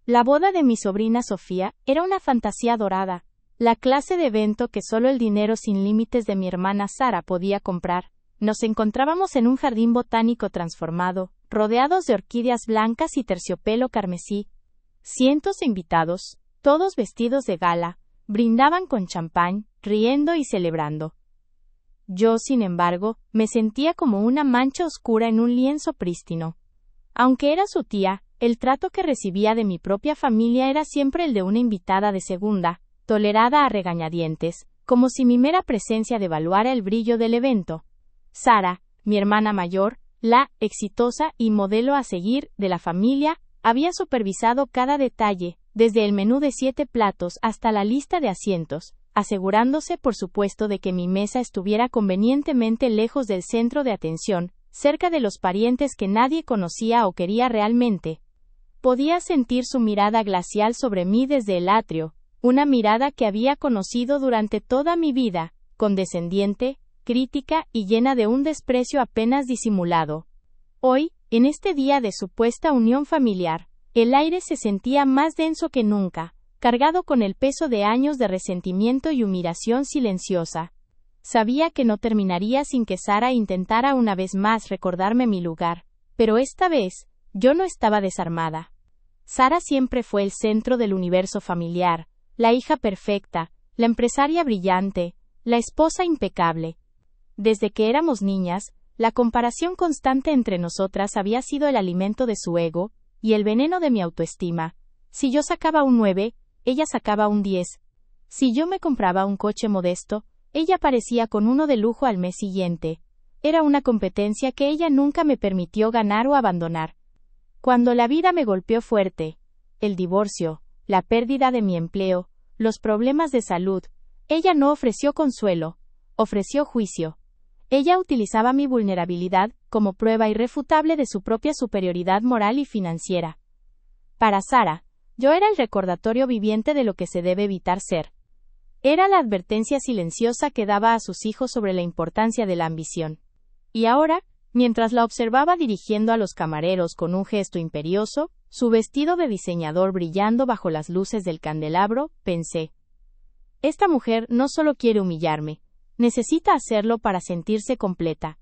La boda de mi sobrina Sofía era una fantasía dorada, la clase de evento que solo el dinero sin límites de mi hermana Sara podía comprar. Nos encontrábamos en un jardín botánico transformado, rodeados de orquídeas blancas y terciopelo carmesí. Cientos de invitados, todos vestidos de gala, brindaban con champán, riendo y celebrando. Yo, sin embargo, me sentía como una mancha oscura en un lienzo prístino. Aunque era su tía, el trato que recibía de mi propia familia era siempre el de una invitada de segunda, tolerada a regañadientes, como si mi mera presencia devaluara el brillo del evento. Sara, mi hermana mayor, la exitosa y modelo a seguir de la familia, había supervisado cada detalle, desde el menú de 7 platos hasta la lista de asientos, asegurándose por supuesto de que mi mesa estuviera convenientemente lejos del centro de atención, cerca de los parientes que nadie conocía o quería realmente. Podía sentir su mirada glacial sobre mí desde el atrio, una mirada que había conocido durante toda mi vida, condescendiente, crítica y llena de un desprecio apenas disimulado. Hoy, en este día de supuesta unión familiar, el aire se sentía más denso que nunca, cargado con el peso de años de resentimiento y humillación silenciosa. Sabía que no terminaría sin que Sara intentara una vez más recordarme mi lugar, pero esta vez, yo no estaba desarmada. Sara siempre fue el centro del universo familiar, la hija perfecta, la empresaria brillante, la esposa impecable. Desde que éramos niñas, la comparación constante entre nosotras había sido el alimento de su ego, y el veneno de mi autoestima. Si yo sacaba un 9, ella sacaba un 10. Si yo me compraba un coche modesto, ella aparecía con uno de lujo al mes siguiente. Era una competencia que ella nunca me permitió ganar o abandonar. Cuando la vida me golpeó fuerte, el divorcio, la pérdida de mi empleo, los problemas de salud, ella no ofreció consuelo, ofreció juicio. Ella utilizaba mi vulnerabilidad como prueba irrefutable de su propia superioridad moral y financiera. Para Sara, yo era el recordatorio viviente de lo que se debe evitar ser. Era la advertencia silenciosa que daba a sus hijos sobre la importancia de la ambición. Y ahora, mientras la observaba dirigiendo a los camareros con un gesto imperioso, su vestido de diseñador brillando bajo las luces del candelabro, pensé: esta mujer no solo quiere humillarme, necesita hacerlo para sentirse completa.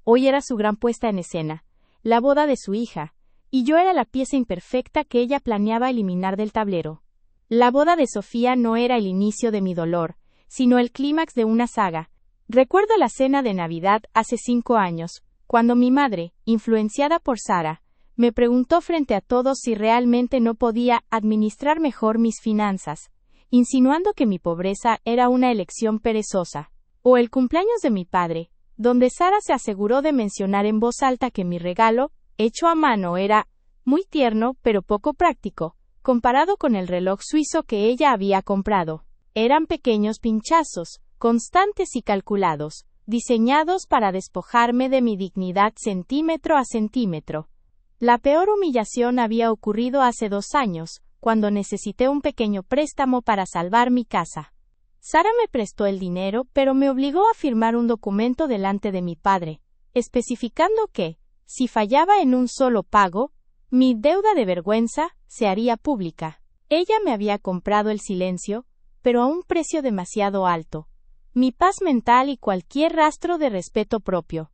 Hoy era su gran puesta en escena, la boda de su hija, y yo era la pieza imperfecta que ella planeaba eliminar del tablero. La boda de Sofía no era el inicio de mi dolor, sino el clímax de una saga. Recuerdo la cena de Navidad hace 5 años, cuando mi madre, influenciada por Sara, me preguntó frente a todos si realmente no podía administrar mejor mis finanzas, insinuando que mi pobreza era una elección perezosa. O el cumpleaños de mi padre, donde Sara se aseguró de mencionar en voz alta que mi regalo, hecho a mano, era muy tierno pero poco práctico, comparado con el reloj suizo que ella había comprado. Eran pequeños pinchazos, constantes y calculados, diseñados para despojarme de mi dignidad centímetro a centímetro. La peor humillación había ocurrido hace 2 años, cuando necesité un pequeño préstamo para salvar mi casa. Sara me prestó el dinero, pero me obligó a firmar un documento delante de mi padre, especificando que, si fallaba en un solo pago, mi deuda de vergüenza se haría pública. Ella me había comprado el silencio, pero a un precio demasiado alto, mi paz mental y cualquier rastro de respeto propio.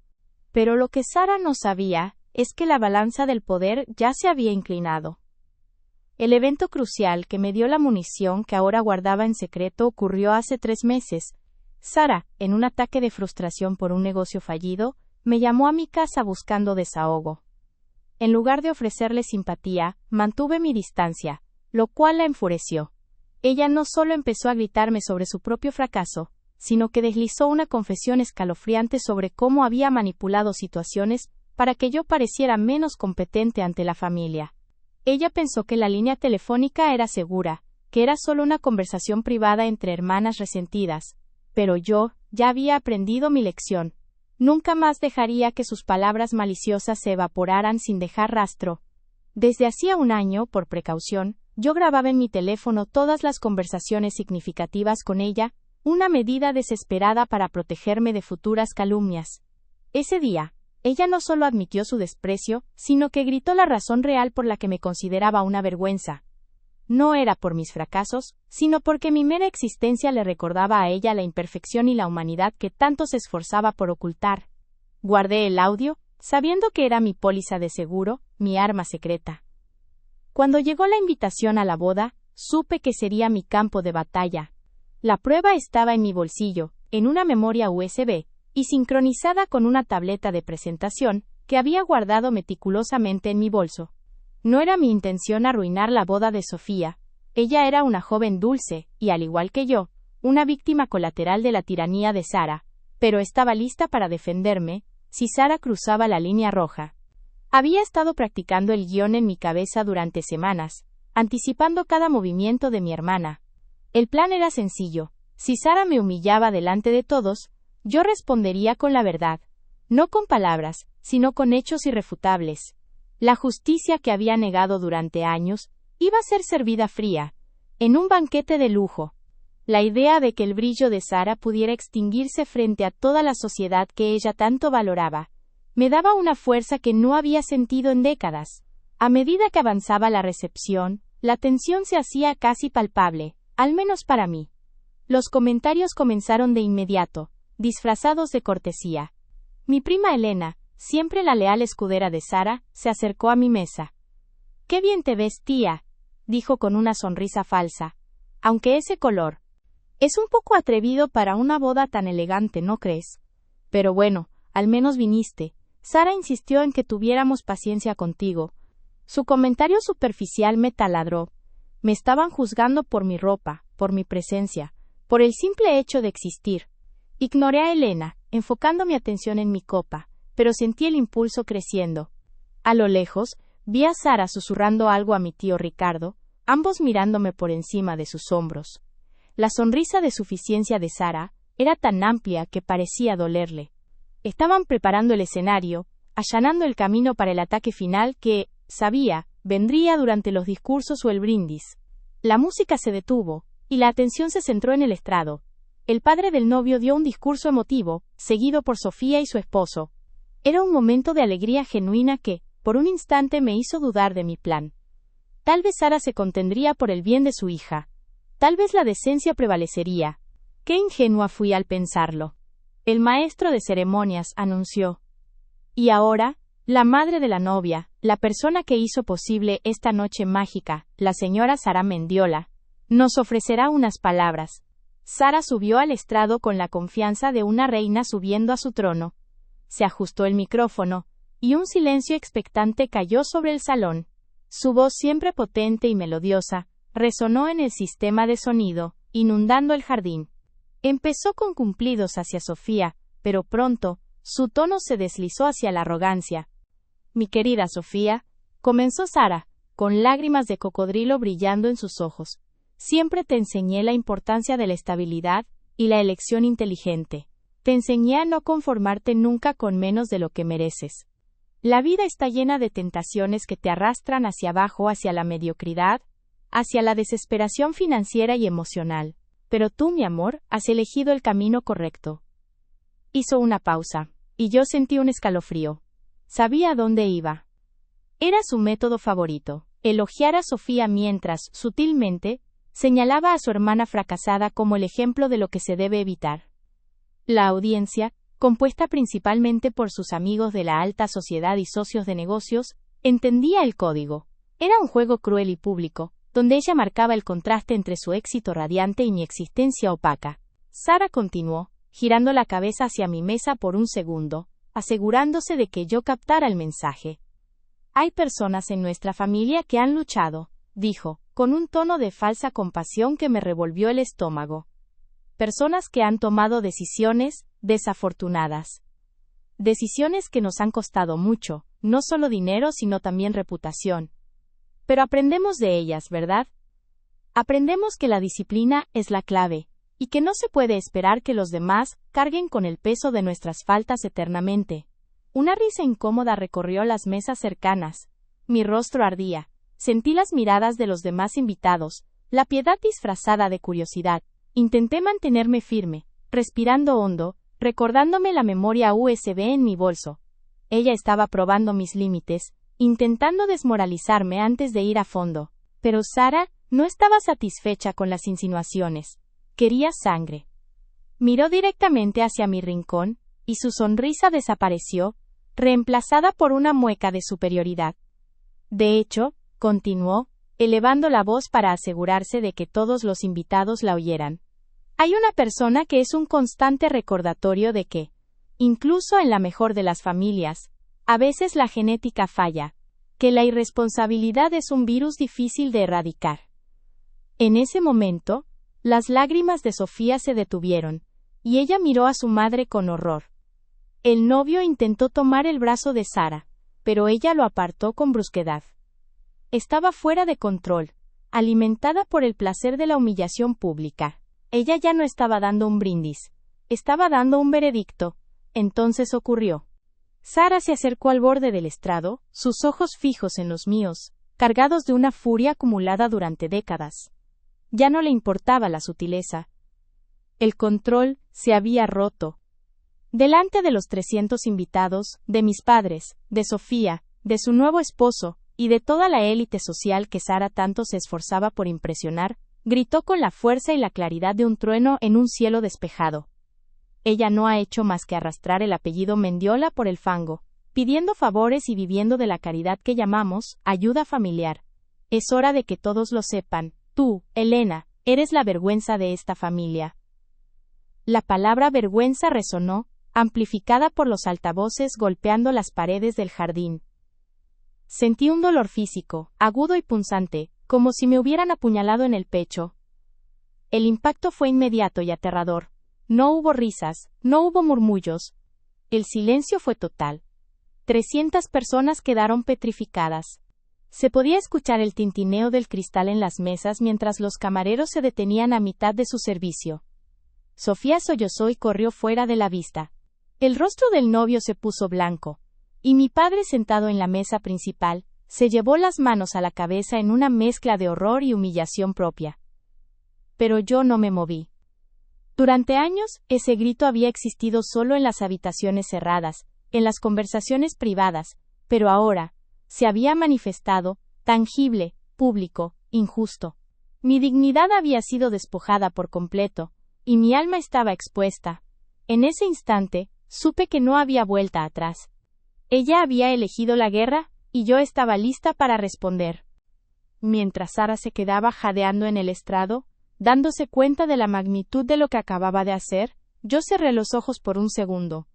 Pero lo que Sara no sabía es que la balanza del poder ya se había inclinado. El evento crucial que me dio la munición que ahora guardaba en secreto ocurrió hace 3 meses. Sara, en un ataque de frustración por un negocio fallido, me llamó a mi casa buscando desahogo. En lugar de ofrecerle simpatía, mantuve mi distancia, lo cual la enfureció. Ella no solo empezó a gritarme sobre su propio fracaso, sino que deslizó una confesión escalofriante sobre cómo había manipulado situaciones para que yo pareciera menos competente ante la familia. Ella pensó que la línea telefónica era segura, que era solo una conversación privada entre hermanas resentidas, pero yo ya había aprendido mi lección. Nunca más dejaría que sus palabras maliciosas se evaporaran sin dejar rastro. Desde hacía 1 año, por precaución, yo grababa en mi teléfono todas las conversaciones significativas con ella, una medida desesperada para protegerme de futuras calumnias. Ese día, Ella no solo admitió su desprecio, sino que gritó la razón real por la que me consideraba una vergüenza. No era por mis fracasos, sino porque mi mera existencia le recordaba a ella la imperfección y la humanidad que tanto se esforzaba por ocultar. Guardé el audio, sabiendo que era mi póliza de seguro, mi arma secreta. Cuando llegó la invitación a la boda, supe que sería mi campo de batalla. La prueba estaba en mi bolsillo, en una memoria USB, y sincronizada con una tableta de presentación, que había guardado meticulosamente en mi bolso. No era mi intención arruinar la boda de Sofía. Ella era una joven dulce, y al igual que yo, una víctima colateral de la tiranía de Sara, pero estaba lista para defenderme, si Sara cruzaba la línea roja. Había estado practicando el guión en mi cabeza durante semanas, anticipando cada movimiento de mi hermana. El plan era sencillo: si Sara me humillaba delante de todos, yo respondería con la verdad, no con palabras, sino con hechos irrefutables. La justicia que había negado durante años iba a ser servida fría, en un banquete de lujo. La idea de que el brillo de Sara pudiera extinguirse frente a toda la sociedad que ella tanto valoraba, me daba una fuerza que no había sentido en décadas. A medida que avanzaba la recepción, la tensión se hacía casi palpable, al menos para mí. Los comentarios comenzaron de inmediato, disfrazados de cortesía. Mi prima Elena, siempre la leal escudera de Sara, se acercó a mi mesa. «Qué bien te ves, tía», dijo con una sonrisa falsa. «Aunque ese color es un poco atrevido para una boda tan elegante, ¿no crees? Pero bueno, al menos viniste». Sara insistió en que tuviéramos paciencia contigo. Su comentario superficial me taladró. Me estaban juzgando por mi ropa, por mi presencia, por el simple hecho de existir. Ignoré a Elena, enfocando mi atención en mi copa, pero sentí el impulso creciendo. A lo lejos, vi a Sara susurrando algo a mi tío Ricardo, ambos mirándome por encima de sus hombros. La sonrisa de suficiencia de Sara era tan amplia que parecía dolerle. Estaban preparando el escenario, allanando el camino para el ataque final que, sabía, vendría durante los discursos o el brindis. La música se detuvo, y la atención se centró en el estrado. El padre del novio dio un discurso emotivo, seguido por Sofía y su esposo. Era un momento de alegría genuina que, por un instante, me hizo dudar de mi plan. Tal vez Sara se contendría por el bien de su hija. Tal vez la decencia prevalecería. Qué ingenua fui al pensarlo. El maestro de ceremonias anunció. Y ahora, la madre de la novia, la persona que hizo posible esta noche mágica, la señora Sara Mendiola, nos ofrecerá unas palabras. Sara subió al estrado con la confianza de una reina subiendo a su trono. Se ajustó el micrófono, y un silencio expectante cayó sobre el salón. Su voz, siempre potente y melodiosa, resonó en el sistema de sonido, inundando el jardín. Empezó con cumplidos hacia Sofía, pero pronto, su tono se deslizó hacia la arrogancia. «Mi querida Sofía», comenzó Sara, con lágrimas de cocodrilo brillando en sus ojos. «Siempre te enseñé la importancia de la estabilidad y la elección inteligente. Te enseñé a no conformarte nunca con menos de lo que mereces. La vida está llena de tentaciones que te arrastran hacia abajo, hacia la mediocridad, hacia la desesperación financiera y emocional. Pero tú, mi amor, has elegido el camino correcto». Hizo una pausa, y yo sentí un escalofrío. Sabía a dónde iba. Era su método favorito, elogiar a Sofía mientras, sutilmente, señalaba a su hermana fracasada como el ejemplo de lo que se debe evitar. La audiencia, compuesta principalmente por sus amigos de la alta sociedad y socios de negocios, entendía el código. Era un juego cruel y público, donde ella marcaba el contraste entre su éxito radiante y mi existencia opaca. Sara continuó, girando la cabeza hacia mi mesa por un segundo, asegurándose de que yo captara el mensaje. «Hay personas en nuestra familia que han luchado», dijo, con un tono de falsa compasión que me revolvió el estómago. «Personas que han tomado decisiones desafortunadas. Decisiones que nos han costado mucho, no solo dinero sino también reputación. Pero aprendemos de ellas, ¿verdad? Aprendemos que la disciplina es la clave, y que no se puede esperar que los demás carguen con el peso de nuestras faltas eternamente». Una risa incómoda recorrió las mesas cercanas. Mi rostro ardía. Sentí las miradas de los demás invitados, la piedad disfrazada de curiosidad. Intenté mantenerme firme, respirando hondo, recordándome la memoria USB en mi bolso. Ella estaba probando mis límites, intentando desmoralizarme antes de ir a fondo. Pero Sara no estaba satisfecha con las insinuaciones. Quería sangre. Miró directamente hacia mi rincón, y su sonrisa desapareció, reemplazada por una mueca de superioridad. De hecho, continuó, elevando la voz para asegurarse de que todos los invitados la oyeran. Hay una persona que es un constante recordatorio de que, incluso en la mejor de las familias, a veces la genética falla, que la irresponsabilidad es un virus difícil de erradicar. En ese momento, las lágrimas de Sofía se detuvieron, y ella miró a su madre con horror. El novio intentó tomar el brazo de Sara, pero ella lo apartó con brusquedad. Estaba fuera de control, alimentada por el placer de la humillación pública. Ella ya no estaba dando un brindis, estaba dando un veredicto. Entonces ocurrió. Sara se acercó al borde del estrado, sus ojos fijos en los míos, cargados de una furia acumulada durante décadas. Ya no le importaba la sutileza. El control se había roto. Delante de los 300 invitados, de mis padres, de Sofía, de su nuevo esposo, y de toda la élite social que Sara tanto se esforzaba por impresionar, gritó con la fuerza y la claridad de un trueno en un cielo despejado. Ella no ha hecho más que arrastrar el apellido Mendiola por el fango, pidiendo favores y viviendo de la caridad que llamamos ayuda familiar. Es hora de que todos lo sepan. Tú, Elena, eres la vergüenza de esta familia. La palabra vergüenza resonó, amplificada por los altavoces golpeando las paredes del jardín. Sentí un dolor físico, agudo y punzante, como si me hubieran apuñalado en el pecho. El impacto fue inmediato y aterrador. No hubo risas, no hubo murmullos. El silencio fue total. 300 personas quedaron petrificadas. Se podía escuchar el tintineo del cristal en las mesas mientras los camareros se detenían a mitad de su servicio. Sofía sollozó y corrió fuera de la vista. El rostro del novio se puso blanco, y mi padre, sentado en la mesa principal, se llevó las manos a la cabeza en una mezcla de horror y humillación propia. Pero yo no me moví. Durante años, ese grito había existido solo en las habitaciones cerradas, en las conversaciones privadas, pero ahora, se había manifestado, tangible, público, injusto. Mi dignidad había sido despojada por completo, y mi alma estaba expuesta. En ese instante, supe que no había vuelta atrás. Ella había elegido la guerra, y yo estaba lista para responder. Mientras Sara se quedaba jadeando en el estrado, dándose cuenta de la magnitud de lo que acababa de hacer, yo cerré los ojos por un segundo.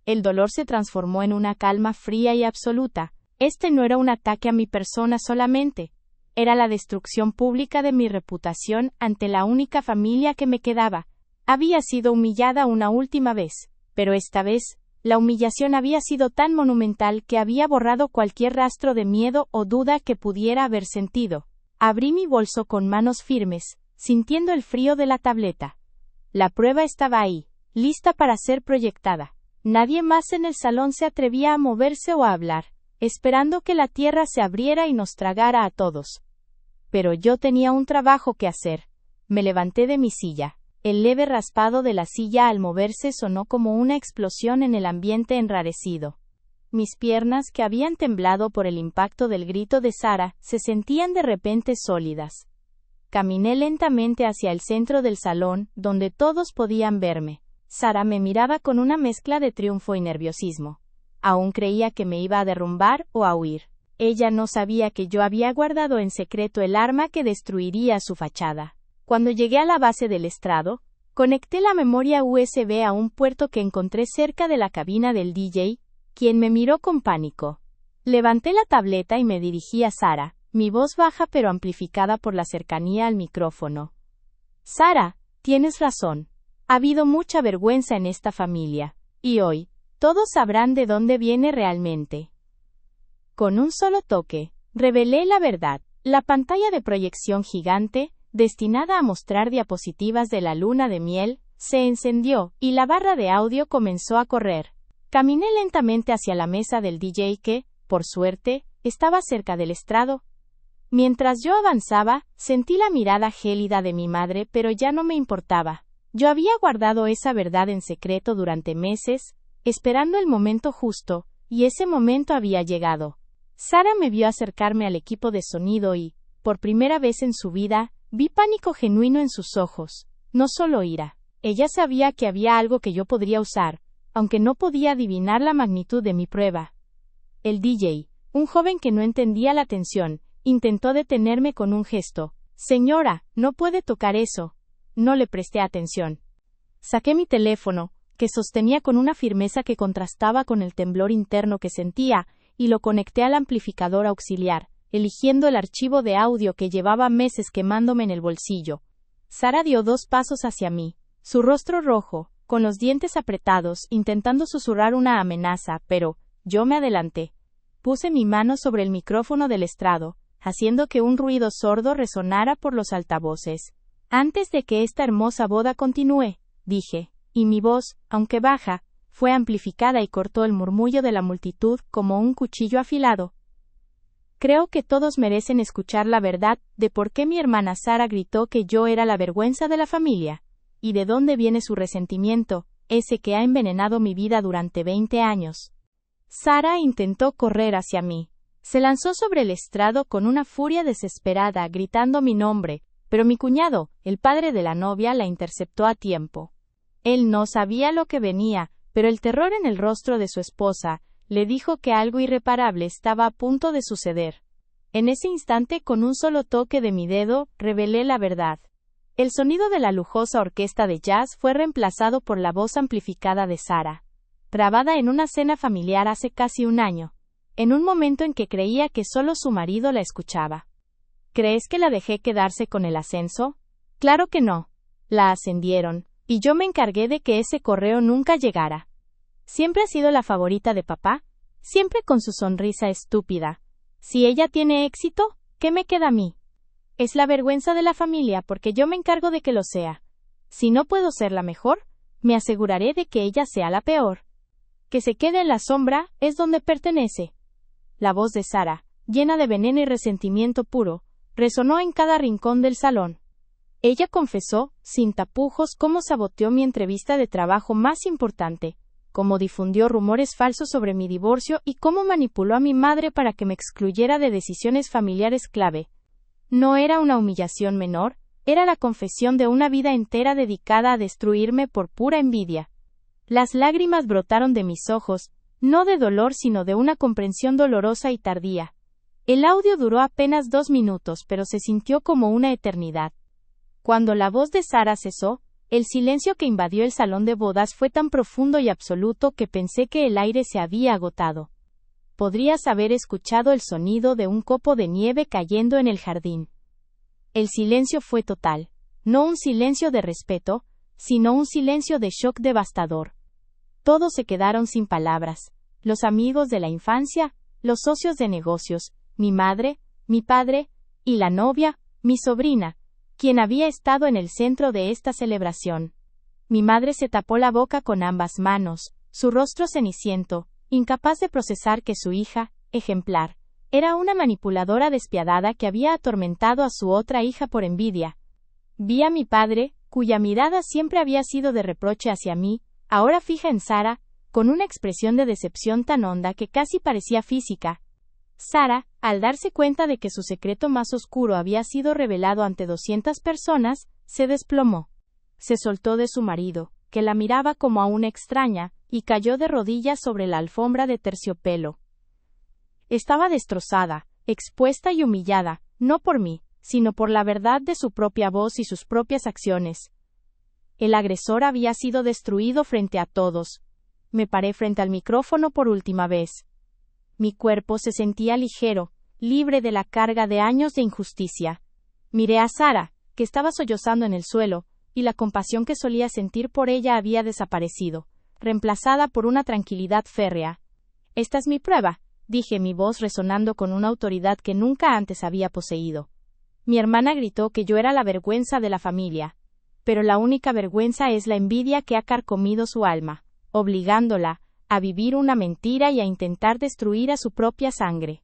El dolor se transformó en una calma fría y absoluta. Este no era un ataque a mi persona solamente. Era la destrucción pública de mi reputación ante la única familia que me quedaba. Había sido humillada una última vez, pero esta vez, la humillación había sido tan monumental que había borrado cualquier rastro de miedo o duda que pudiera haber sentido. Abrí mi bolso con manos firmes, sintiendo el frío de la tableta. La prueba estaba ahí, lista para ser proyectada. Nadie más en el salón se atrevía a moverse o a hablar, esperando que la tierra se abriera y nos tragara a todos. Pero yo tenía un trabajo que hacer. Me levanté de mi silla. El leve raspado de la silla al moverse sonó como una explosión en el ambiente enrarecido. Mis piernas, que habían temblado por el impacto del grito de Sara, se sentían de repente sólidas. Caminé lentamente hacia el centro del salón, donde todos podían verme. Sara me miraba con una mezcla de triunfo y nerviosismo. Aún creía que me iba a derrumbar o a huir. Ella no sabía que yo había guardado en secreto el arma que destruiría su fachada. Cuando llegué a la base del estrado, conecté la memoria USB a un puerto que encontré cerca de la cabina del DJ, quien me miró con pánico. Levanté la tableta y me dirigí a Sara, mi voz baja pero amplificada por la cercanía al micrófono. Sara, tienes razón. Ha habido mucha vergüenza en esta familia, y hoy, todos sabrán de dónde viene realmente. Con un solo toque, revelé la verdad. La pantalla de proyección gigante, destinada a mostrar diapositivas de la luna de miel, se encendió, y la barra de audio comenzó a correr. Caminé lentamente hacia la mesa del DJ que, por suerte, estaba cerca del estrado. Mientras yo avanzaba, sentí la mirada gélida de mi madre, pero ya no me importaba. Yo había guardado esa verdad en secreto durante meses, esperando el momento justo, y ese momento había llegado. Sara me vio acercarme al equipo de sonido y, por primera vez en su vida, vi pánico genuino en sus ojos, no solo ira. Ella sabía que había algo que yo podría usar, aunque no podía adivinar la magnitud de mi prueba. El DJ, un joven que no entendía la tensión, intentó detenerme con un gesto. Señora, no puede tocar eso. No le presté atención. Saqué mi teléfono, que sostenía con una firmeza que contrastaba con el temblor interno que sentía, y lo conecté al amplificador auxiliar, eligiendo el archivo de audio que llevaba meses quemándome en el bolsillo. Sara dio 2 pasos hacia mí, su rostro rojo, con los dientes apretados, intentando susurrar una amenaza, pero yo me adelanté. Puse mi mano sobre el micrófono del estrado, haciendo que un ruido sordo resonara por los altavoces. Antes de que esta hermosa boda continúe, dije, y mi voz, aunque baja, fue amplificada y cortó el murmullo de la multitud como un cuchillo afilado. Creo que todos merecen escuchar la verdad de por qué mi hermana Sara gritó que yo era la vergüenza de la familia, y de dónde viene su resentimiento, ese que ha envenenado mi vida durante 20 años. Sara intentó correr hacia mí. Se lanzó sobre el estrado con una furia desesperada, gritando mi nombre, pero mi cuñado, el padre de la novia, la interceptó a tiempo. Él no sabía lo que venía, pero el terror en el rostro de su esposa le dijo que algo irreparable estaba a punto de suceder. En ese instante, con un solo toque de mi dedo, revelé la verdad. El sonido de la lujosa orquesta de jazz fue reemplazado por la voz amplificada de Sara, grabada en una cena familiar hace casi un año, en un momento en que creía que solo su marido la escuchaba. ¿Crees que la dejé quedarse con el ascenso? Claro que no. La ascendieron, y yo me encargué de que ese correo nunca llegara. Siempre ha sido la favorita de papá, siempre con su sonrisa estúpida. Si ella tiene éxito, ¿qué me queda a mí? Es la vergüenza de la familia porque yo me encargo de que lo sea. Si no puedo ser la mejor, me aseguraré de que ella sea la peor. Que se quede en la sombra es donde pertenece. La voz de Sara, llena de veneno y resentimiento puro, resonó en cada rincón del salón. Ella confesó, sin tapujos, cómo saboteó mi entrevista de trabajo más importante, cómo difundió rumores falsos sobre mi divorcio y cómo manipuló a mi madre para que me excluyera de decisiones familiares clave. No era una humillación menor, era la confesión de una vida entera dedicada a destruirme por pura envidia. Las lágrimas brotaron de mis ojos, no de dolor sino de una comprensión dolorosa y tardía. El audio duró apenas 2 minutos, pero se sintió como una eternidad. Cuando la voz de Sara cesó, el silencio que invadió el salón de bodas fue tan profundo y absoluto que pensé que el aire se había agotado. Podrías haber escuchado el sonido de un copo de nieve cayendo en el jardín. El silencio fue total, no un silencio de respeto, sino un silencio de shock devastador. Todos se quedaron sin palabras, los amigos de la infancia, los socios de negocios, mi madre, mi padre, y la novia, mi sobrina, quien había estado en el centro de esta celebración. Mi madre se tapó la boca con ambas manos, su rostro ceniciento, incapaz de procesar que su hija, ejemplar, era una manipuladora despiadada que había atormentado a su otra hija por envidia. Vi a mi padre, cuya mirada siempre había sido de reproche hacia mí, ahora fija en Sara, con una expresión de decepción tan honda que casi parecía física. Sara, al darse cuenta de que su secreto más oscuro había sido revelado ante 200 personas, se desplomó. Se soltó de su marido, que la miraba como a una extraña, y cayó de rodillas sobre la alfombra de terciopelo. Estaba destrozada, expuesta y humillada, no por mí, sino por la verdad de su propia voz y sus propias acciones. El agresor había sido destruido frente a todos. Me paré frente al micrófono por última vez. Mi cuerpo se sentía ligero, libre de la carga de años de injusticia. Miré a Sara, que estaba sollozando en el suelo, y la compasión que solía sentir por ella había desaparecido, reemplazada por una tranquilidad férrea. Esta es mi prueba, dije, mi voz resonando con una autoridad que nunca antes había poseído. Mi hermana gritó que yo era la vergüenza de la familia. Pero la única vergüenza es la envidia que ha carcomido su alma, obligándola a vivir una mentira y a intentar destruir a su propia sangre.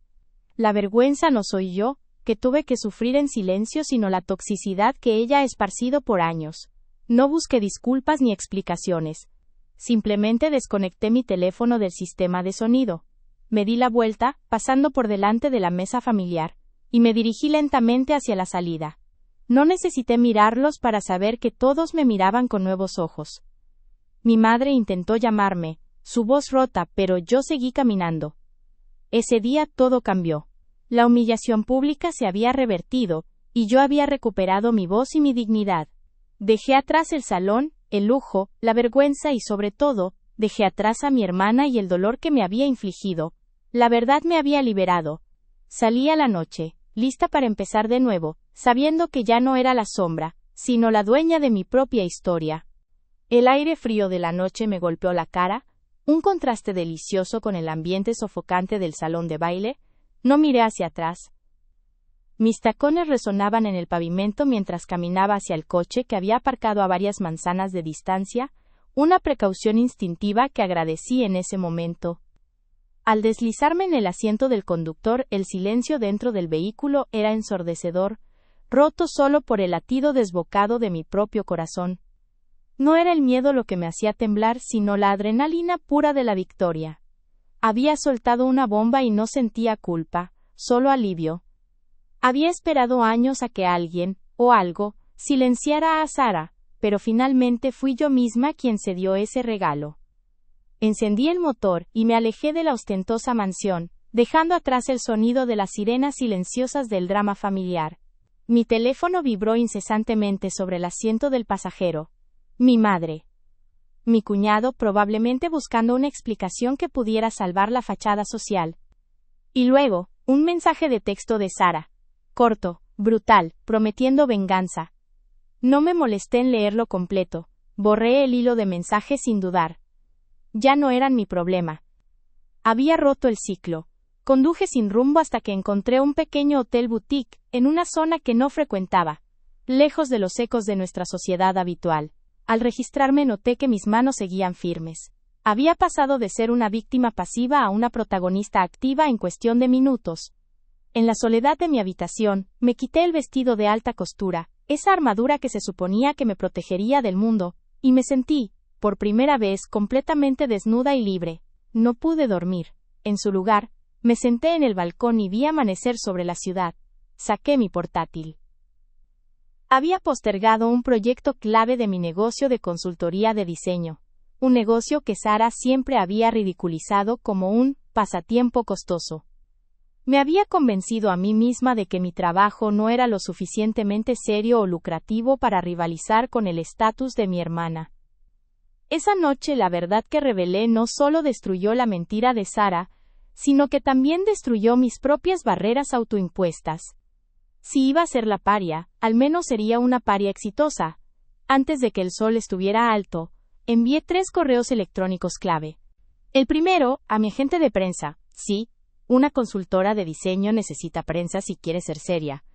La vergüenza no soy yo, que tuve que sufrir en silencio, sino la toxicidad que ella ha esparcido por años. No busqué disculpas ni explicaciones. Simplemente desconecté mi teléfono del sistema de sonido. Me di la vuelta, pasando por delante de la mesa familiar, y me dirigí lentamente hacia la salida. No necesité mirarlos para saber que todos me miraban con nuevos ojos. Mi madre intentó llamarme, su voz rota, pero yo seguí caminando. Ese día todo cambió. La humillación pública se había revertido, y yo había recuperado mi voz y mi dignidad. Dejé atrás el salón, el lujo, la vergüenza y sobre todo, dejé atrás a mi hermana y el dolor que me había infligido. La verdad me había liberado. Salí a la noche, lista para empezar de nuevo, sabiendo que ya no era la sombra, sino la dueña de mi propia historia. El aire frío de la noche me golpeó la cara, un contraste delicioso con el ambiente sofocante del salón de baile. No miré hacia atrás. Mis tacones resonaban en el pavimento mientras caminaba hacia el coche que había aparcado a varias manzanas de distancia, una precaución instintiva que agradecí en ese momento. Al deslizarme en el asiento del conductor, el silencio dentro del vehículo era ensordecedor, roto solo por el latido desbocado de mi propio corazón. No era el miedo lo que me hacía temblar, sino la adrenalina pura de la victoria. Había soltado una bomba y no sentía culpa, solo alivio. Había esperado años a que alguien, o algo, silenciara a Sara, pero finalmente fui yo misma quien se dio ese regalo. Encendí el motor y me alejé de la ostentosa mansión, dejando atrás el sonido de las sirenas silenciosas del drama familiar. Mi teléfono vibró incesantemente sobre el asiento del pasajero. Mi madre. Mi cuñado, probablemente buscando una explicación que pudiera salvar la fachada social. Y luego, un mensaje de texto de Sara. Corto, brutal, prometiendo venganza. No me molesté en leerlo completo. Borré el hilo de mensajes sin dudar. Ya no eran mi problema. Había roto el ciclo. Conduje sin rumbo hasta que encontré un pequeño hotel boutique, en una zona que no frecuentaba, lejos de los ecos de nuestra sociedad habitual. Al registrarme noté que mis manos seguían firmes. Había pasado de ser una víctima pasiva a una protagonista activa en cuestión de minutos. En la soledad de mi habitación, me quité el vestido de alta costura, esa armadura que se suponía que me protegería del mundo, y me sentí, por primera vez, completamente desnuda y libre. No pude dormir. En su lugar, me senté en el balcón y vi amanecer sobre la ciudad. Saqué mi portátil. Había postergado un proyecto clave de mi negocio de consultoría de diseño, un negocio que Sara siempre había ridiculizado como un pasatiempo costoso. Me había convencido a mí misma de que mi trabajo no era lo suficientemente serio o lucrativo para rivalizar con el estatus de mi hermana. Esa noche la verdad que revelé no solo destruyó la mentira de Sara, sino que también destruyó mis propias barreras autoimpuestas. Si iba a ser la paria, al menos sería una paria exitosa. Antes de que el sol estuviera alto, envié 3 correos electrónicos clave. El primero, a mi agente de prensa. Sí, una consultora de diseño necesita prensa si quiere ser seria.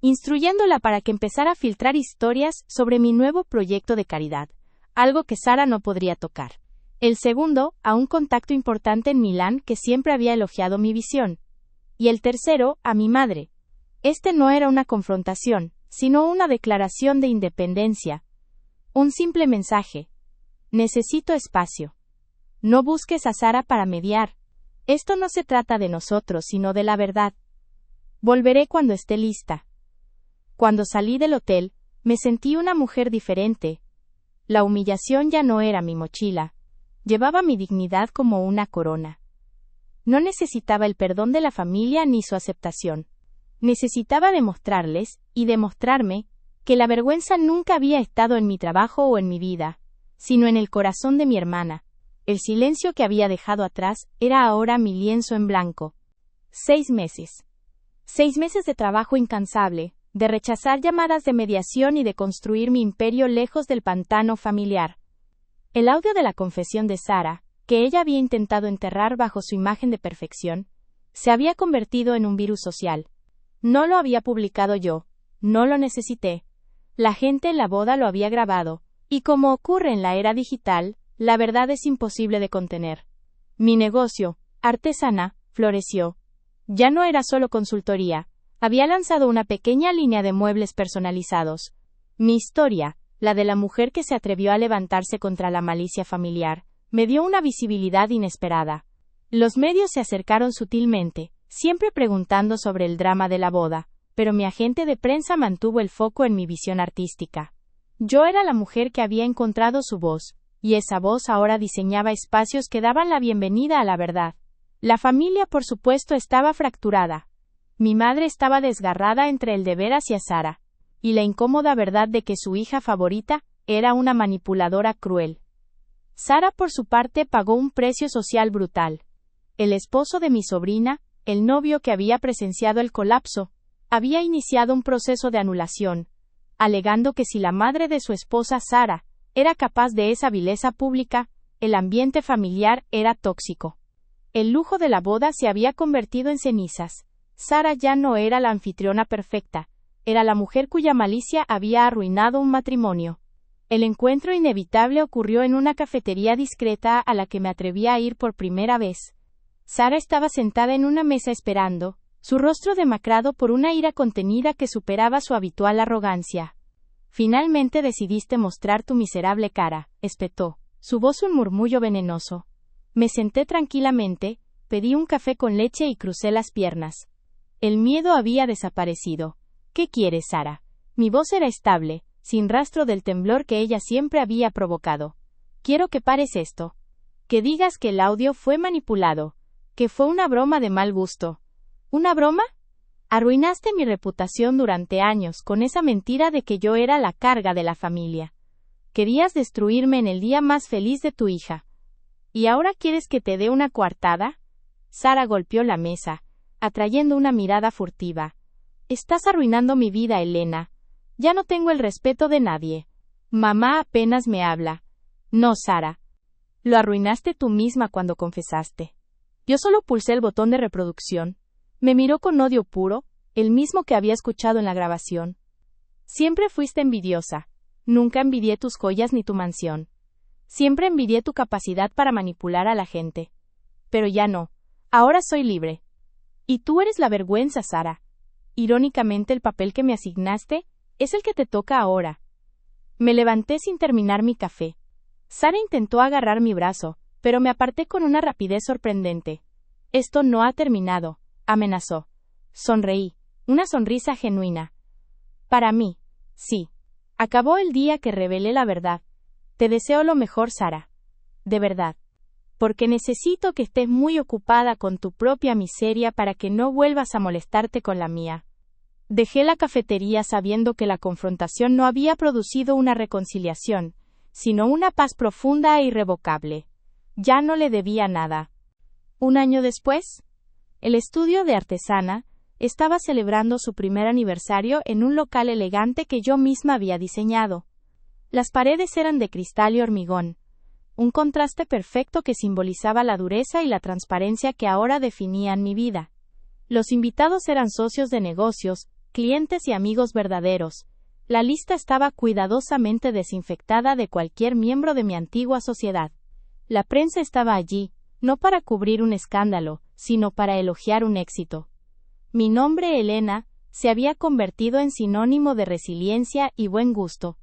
Instruyéndola para que empezara a filtrar historias sobre mi nuevo proyecto de caridad, algo que Sara no podría tocar. El segundo, a un contacto importante en Milán que siempre había elogiado mi visión. Y el tercero, a mi madre. Este no era una confrontación, sino una declaración de independencia. Un simple mensaje. Necesito espacio. No busques a Sara para mediar. Esto no se trata de nosotros, sino de la verdad. Volveré cuando esté lista. Cuando salí del hotel, me sentí una mujer diferente. La humillación ya no era mi mochila. Llevaba mi dignidad como una corona. No necesitaba el perdón de la familia ni su aceptación. Necesitaba demostrarles, y demostrarme, que la vergüenza nunca había estado en mi trabajo o en mi vida, sino en el corazón de mi hermana. El silencio que había dejado atrás era ahora mi lienzo en blanco. 6 meses. 6 meses de trabajo incansable, de rechazar llamadas de mediación y de construir mi imperio lejos del pantano familiar. El audio de la confesión de Sara, que ella había intentado enterrar bajo su imagen de perfección, se había convertido en un virus social. No lo había publicado yo, no lo necesité. La gente en la boda lo había grabado, y como ocurre en la era digital, la verdad es imposible de contener. Mi negocio, Artesana, floreció. Ya no era solo consultoría, había lanzado una pequeña línea de muebles personalizados. Mi historia, la de la mujer que se atrevió a levantarse contra la malicia familiar, me dio una visibilidad inesperada. Los medios se acercaron sutilmente, siempre preguntando sobre el drama de la boda, pero mi agente de prensa mantuvo el foco en mi visión artística. Yo era la mujer que había encontrado su voz, y esa voz ahora diseñaba espacios que daban la bienvenida a la verdad. La familia, por supuesto, estaba fracturada. Mi madre estaba desgarrada entre el deber hacia Sara, y la incómoda verdad de que su hija favorita era una manipuladora cruel. Sara, por su parte, pagó un precio social brutal. El esposo de mi sobrina, el novio que había presenciado el colapso, había iniciado un proceso de anulación, alegando que si la madre de su esposa Sara era capaz de esa vileza pública, el ambiente familiar era tóxico. El lujo de la boda se había convertido en cenizas. Sara ya no era la anfitriona perfecta, era la mujer cuya malicia había arruinado un matrimonio. El encuentro inevitable ocurrió en una cafetería discreta a la que me atreví a ir por primera vez. Sara estaba sentada en una mesa esperando, su rostro demacrado por una ira contenida que superaba su habitual arrogancia. Finalmente decidiste mostrar tu miserable cara, espetó, su voz un murmullo venenoso. Me senté tranquilamente, pedí un café con leche y crucé las piernas. El miedo había desaparecido. ¿Qué quieres, Sara? Mi voz era estable, sin rastro del temblor que ella siempre había provocado. Quiero que pares esto. Que digas que el audio fue manipulado, que fue una broma de mal gusto. ¿Una broma? Arruinaste mi reputación durante años con esa mentira de que yo era la carga de la familia. Querías destruirme en el día más feliz de tu hija. ¿Y ahora quieres que te dé una coartada? Sara golpeó la mesa, atrayendo una mirada furtiva. Estás arruinando mi vida, Elena. Ya no tengo el respeto de nadie. Mamá apenas me habla. No, Sara. Lo arruinaste tú misma cuando confesaste. Yo solo pulsé el botón de reproducción. Me miró con odio puro, el mismo que había escuchado en la grabación. Siempre fuiste envidiosa. Nunca envidié tus joyas ni tu mansión. Siempre envidié tu capacidad para manipular a la gente. Pero ya no. Ahora soy libre. Y tú eres la vergüenza, Sara. Irónicamente, el papel que me asignaste es el que te toca ahora. Me levanté sin terminar mi café. Sara intentó agarrar mi brazo, pero me aparté con una rapidez sorprendente. Esto no ha terminado, amenazó. Sonreí, una sonrisa genuina. Para mí, sí. Acabó el día que revelé la verdad. Te deseo lo mejor, Sara. De verdad. Porque necesito que estés muy ocupada con tu propia miseria para que no vuelvas a molestarte con la mía. Dejé la cafetería sabiendo que la confrontación no había producido una reconciliación, sino una paz profunda e irrevocable. Ya no le debía nada. Un año después, el estudio de artesana estaba celebrando su primer aniversario en un local elegante que yo misma había diseñado. Las paredes eran de cristal y hormigón, un contraste perfecto que simbolizaba la dureza y la transparencia que ahora definían mi vida. Los invitados eran socios de negocios, clientes y amigos verdaderos. La lista estaba cuidadosamente desinfectada de cualquier miembro de mi antigua sociedad. La prensa estaba allí, no para cubrir un escándalo, sino para elogiar un éxito. Mi nombre, Elena, se había convertido en sinónimo de resiliencia y buen gusto.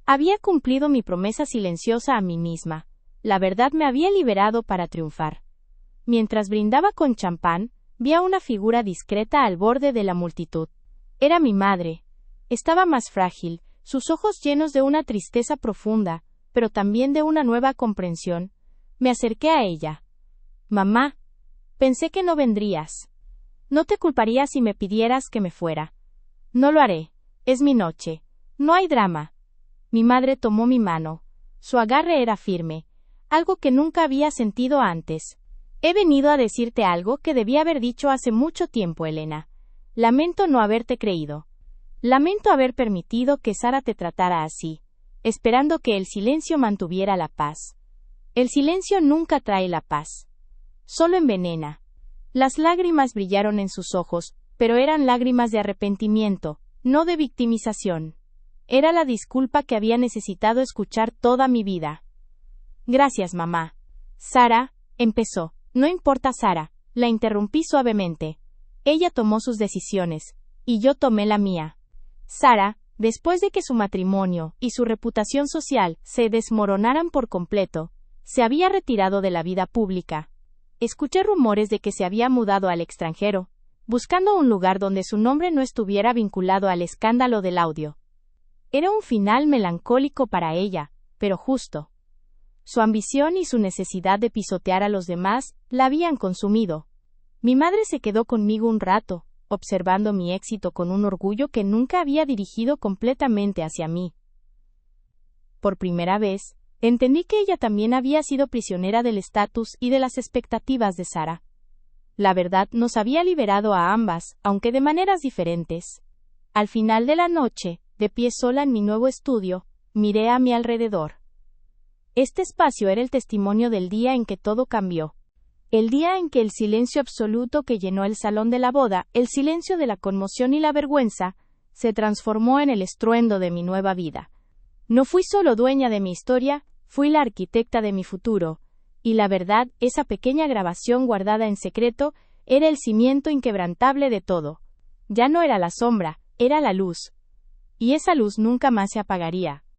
Había cumplido mi promesa silenciosa a mí misma. La verdad me había liberado para triunfar. Mientras brindaba con champán, vi a una figura discreta al borde de la multitud. Era mi madre. Estaba más frágil, sus ojos llenos de una tristeza profunda, pero también de una nueva comprensión. Me acerqué a ella. Mamá, pensé que no vendrías. No te culparía si me pidieras que me fuera. No lo haré. Es mi noche. No hay drama. Mi madre tomó mi mano. Su agarre era firme, algo que nunca había sentido antes. He venido a decirte algo que debí haber dicho hace mucho tiempo, Elena. Lamento no haberte creído. Lamento haber permitido que Sara te tratara así, esperando que el silencio mantuviera la paz. El silencio nunca trae la paz. Solo envenena. Las lágrimas brillaron en sus ojos, pero eran lágrimas de arrepentimiento, no de victimización. Era la disculpa que había necesitado escuchar toda mi vida. Gracias, mamá. Sara, empezó. No importa, Sara, la interrumpí suavemente. Ella tomó sus decisiones, y yo tomé la mía. Sara, después de que su matrimonio y su reputación social se desmoronaran por completo, se había retirado de la vida pública. Escuché rumores de que se había mudado al extranjero, buscando un lugar donde su nombre no estuviera vinculado al escándalo del audio. Era un final melancólico para ella, pero justo. Su ambición y su necesidad de pisotear a los demás la habían consumido. Mi madre se quedó conmigo un rato, observando mi éxito con un orgullo que nunca había dirigido completamente hacia mí. Por primera vez, entendí que ella también había sido prisionera del estatus y de las expectativas de Sara. La verdad nos había liberado a ambas, aunque de maneras diferentes. Al final de la noche, de pie sola en mi nuevo estudio, miré a mi alrededor. Este espacio era el testimonio del día en que todo cambió. El día en que el silencio absoluto que llenó el salón de la boda, el silencio de la conmoción y la vergüenza, se transformó en el estruendo de mi nueva vida. No fui solo dueña de mi historia, fui la arquitecta de mi futuro, y la verdad, esa pequeña grabación guardada en secreto, era el cimiento inquebrantable de todo. Ya no era la sombra, era la luz. Y esa luz nunca más se apagaría.